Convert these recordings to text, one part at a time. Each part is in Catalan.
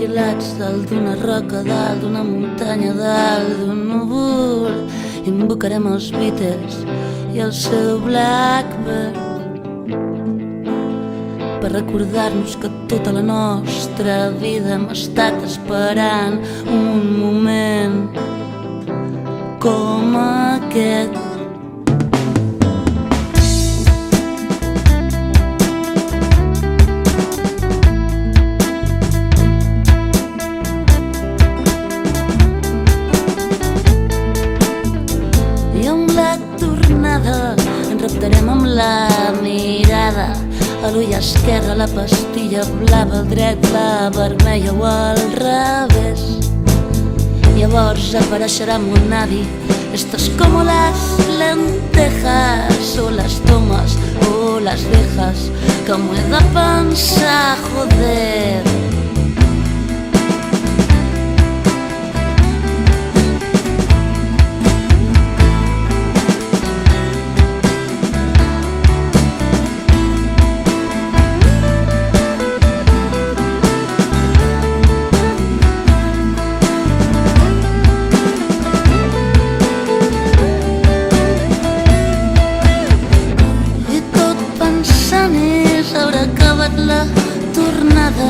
enfilats dalt d'una roca, dalt d'una muntanya, dalt d'un núvol. Invocarem els Beatles i el seu Blackbird per recordar-nos que tota la nostra vida hem estat esperant un moment com aquest. Ens reptarem amb la mirada, a l'ull esquerre la pastilla blava, al dret la vermella o al revés. Llavors apareixerà mon avi, estas como las lentejas o las tomas o las dejas, que m'ho he de pensar, joder. S'haurà acabat la tornada,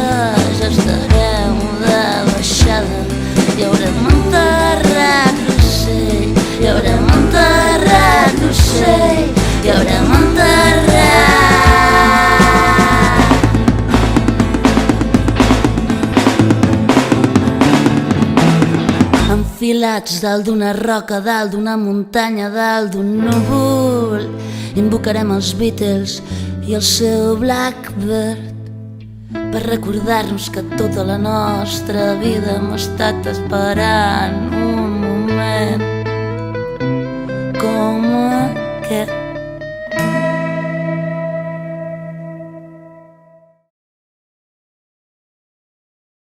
ja estarem de baixada i haurem enterrat l'ocell, i haurem enterrat l'ocell, i haurem enterrat. Enfilats dalt d'una roca, dalt d'una muntanya, dalt d'un núvol, invocarem els Beatles i el seu Blackbird per recordar-nos que tota la nostra vida hem estat esperant un moment com aquest.